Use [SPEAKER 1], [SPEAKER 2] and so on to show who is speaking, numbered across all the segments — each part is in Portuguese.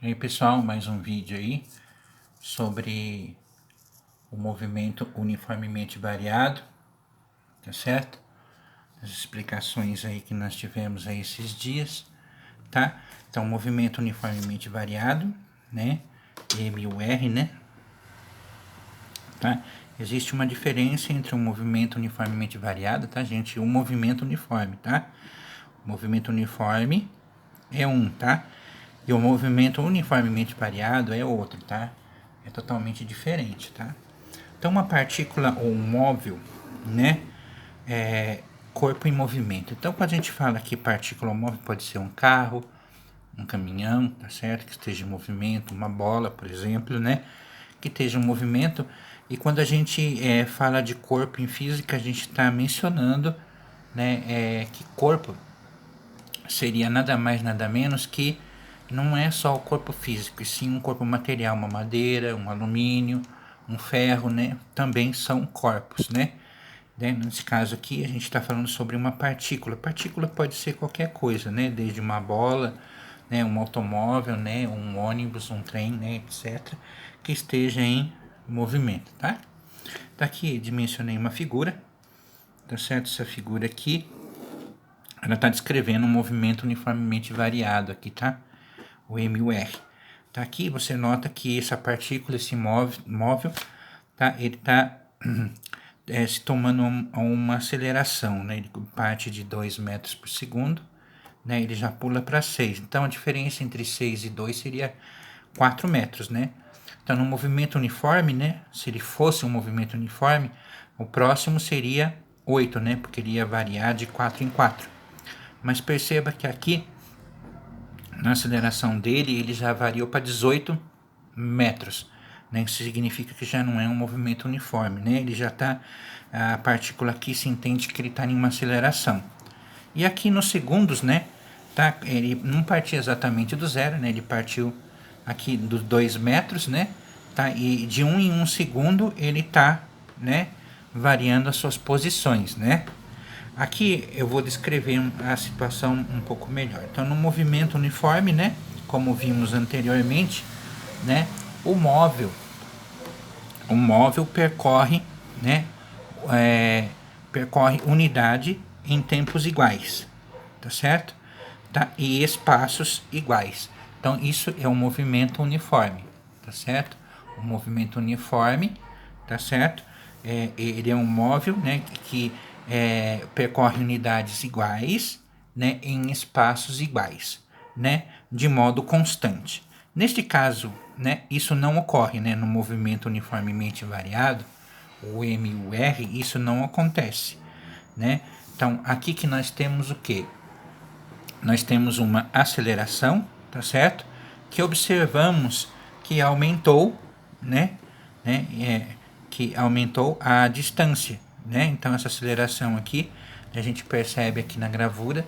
[SPEAKER 1] E aí pessoal, mais um vídeo aí sobre o movimento uniformemente variado, tá certo? As explicações aí que nós tivemos aí esses dias, tá? Então, movimento uniformemente variado, né? MUR, né? Tá? Existe uma diferença entre um movimento uniformemente variado, tá, gente? E um movimento uniforme, tá? O movimento uniforme é um, tá? E o movimento uniformemente variado é outro, tá? É totalmente diferente, tá? Então, uma partícula ou um móvel, né? É corpo em movimento. Então, quando a gente fala que partícula ou móvel pode ser um carro, um caminhão, tá certo? Que esteja em movimento, uma bola, por exemplo, né? Que esteja em movimento. E quando a gente fala de corpo em física, a gente está mencionando, né? Que corpo seria nada mais, nada menos que não é só o corpo físico, e sim um corpo material, uma madeira, um alumínio, um ferro, né? Também são corpos, né? Nesse caso aqui, a gente está falando sobre uma partícula. Partícula pode ser qualquer coisa, né? Desde uma bola, né? Um automóvel, né? Um ônibus, um trem, né? Etc. Que esteja em movimento, tá? Daqui dimensionei uma figura, tá certo? Essa figura aqui, ela está descrevendo um movimento uniformemente variado aqui, tá? O MUR. Tá aqui, você nota que essa partícula, esse móvel, tá? Ele está se tomando uma aceleração, né? Ele parte de 2 metros por segundo, né? Ele já pula para 6. Então, a diferença entre 6 e 2 seria 4 metros, né? Então, no movimento uniforme, né? Se ele fosse um movimento uniforme, o próximo seria 8, né? Porque ele ia variar de 4 em 4. Mas perceba que aqui, na aceleração dele, ele já variou para 18 metros, né? Isso significa que já não é um movimento uniforme, né? Ele já está, a partícula aqui se entende que ele está em uma aceleração. E aqui nos segundos, né? Tá? Ele não partiu exatamente do zero, né? Ele partiu aqui dos 2 metros, né? Tá? E de 1 em 1 segundo ele está, né? Variando as suas posições, né? Aqui eu vou descrever a situação um pouco melhor. Então, no movimento uniforme, né, como vimos anteriormente, né, o móvel percorre, né, percorre unidade em tempos iguais, tá certo? Tá? E espaços iguais. Então, isso é um movimento uniforme, tá certo? O movimento uniforme, tá certo? Ele é um móvel, né, que percorre unidades iguais, né, em espaços iguais, né, de modo constante. Neste caso, né, isso não ocorre, né, no movimento uniformemente variado, o MUR, isso não acontece, né? Então, aqui que nós temos o quê? Nós temos uma aceleração, tá certo? Que observamos que aumentou, né? Que aumentou a distância, né? Então, essa aceleração aqui, a gente percebe aqui na gravura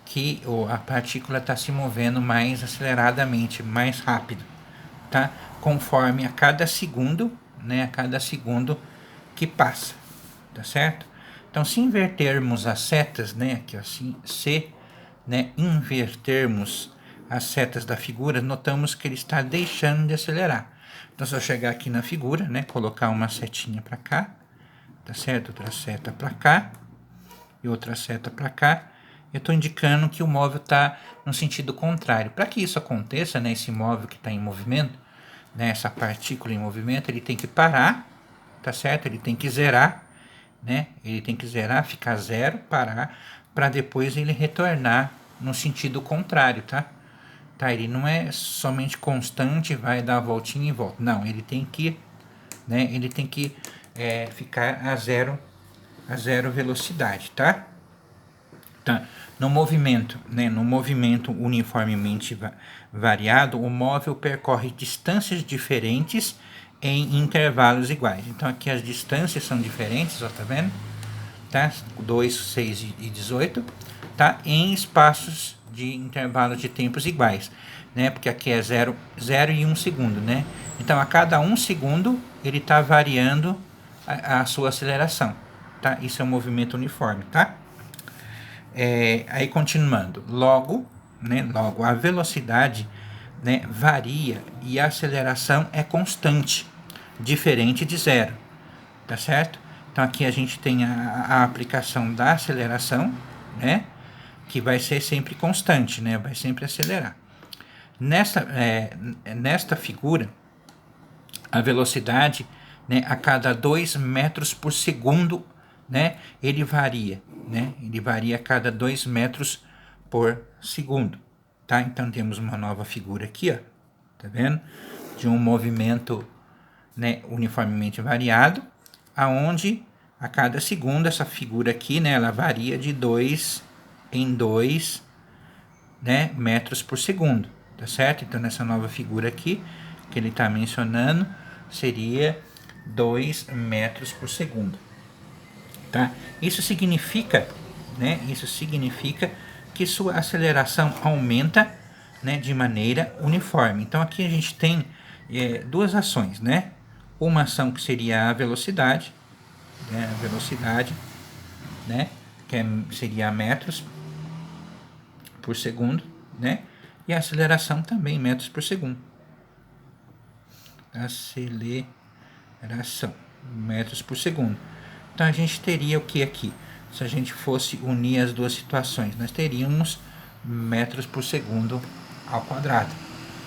[SPEAKER 1] que a partícula está se movendo mais aceleradamente, mais rápido, tá? Conforme a cada segundo, né? A cada segundo que passa, tá certo? Então, se invertermos as setas, né? Aqui assim, se, né? Invertermos as setas da figura, notamos que ele está deixando de acelerar. Então, se eu chegar aqui na figura, né? Colocar uma setinha para cá, tá certo? Outra seta para cá e outra seta para cá, eu estou indicando que o móvel está no sentido contrário. Para que isso aconteça, né, esse móvel que está em movimento, né, essa partícula em movimento, ele tem que parar, tá certo? Ele tem que zerar, né? Ele tem que zerar, ficar zero, parar, para depois ele retornar no sentido contrário, tá? Tá? Ele não é somente constante, vai dar a voltinha e volta. Não, ele tem que, né? Ele tem que ficar a zero velocidade, tá? Tá. No movimento, né, no movimento uniformemente variado, o móvel percorre distâncias diferentes em intervalos iguais. Então, aqui as distâncias são diferentes, ó, tá vendo? Tá? 2, 6 e 18, tá? Em espaços de intervalos de tempos iguais, né? Porque aqui é 0 e 1 segundo, né? Então, a cada 1 segundo, ele está variando a sua aceleração, tá? Isso é um movimento uniforme, tá? Aí continuando, logo a velocidade né, varia e a aceleração é constante, diferente de zero, tá certo? Então aqui a gente tem a aplicação da aceleração, né, que vai ser sempre constante, né, vai sempre acelerar. Nesta figura, a velocidade, né, a cada 2 metros por segundo, né, ele varia a cada 2 metros por segundo, tá? Então temos uma nova figura aqui, ó, tá vendo? De um movimento, né, uniformemente variado, aonde a cada segundo essa figura aqui, né, ela varia de 2 em 2, né, metros por segundo, tá certo? Então nessa nova figura aqui que ele está mencionando seria 2 metros por segundo, tá? Isso significa, né, que sua aceleração aumenta, né, de maneira uniforme. Então aqui a gente tem duas ações, né? Uma ação que seria a velocidade, né, que seria metros por segundo, né? E a aceleração também metros por segundo. Aceleração metros por segundo. Então a gente teria o que aqui? Se a gente fosse unir as duas situações, nós teríamos metros por segundo ao quadrado,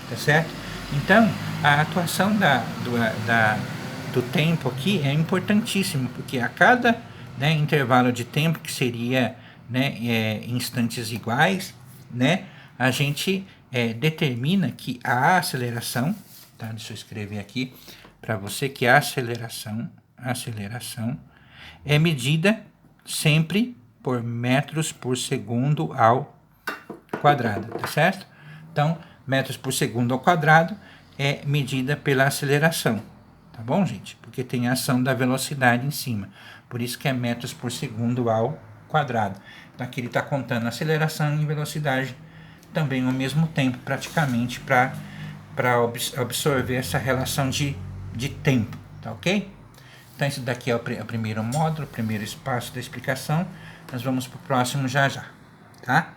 [SPEAKER 1] tá certo? Então a atuação do tempo aqui é importantíssimo, porque a cada, né, intervalo de tempo, que seria, né, instantes iguais, né, a gente determina que a aceleração, tá? Deixa eu escrever aqui para você que a aceleração é medida sempre por metros por segundo ao quadrado, tá certo? Então, metros por segundo ao quadrado é medida pela aceleração, tá bom, gente? Porque tem a ação da velocidade em cima, por isso que é metros por segundo ao quadrado. Então, aqui ele está contando aceleração e velocidade também ao mesmo tempo, praticamente, para absorver essa relação de tempo, tá ok? Então, esse daqui é o primeiro módulo, o primeiro espaço da explicação. Nós vamos para o próximo já já, tá?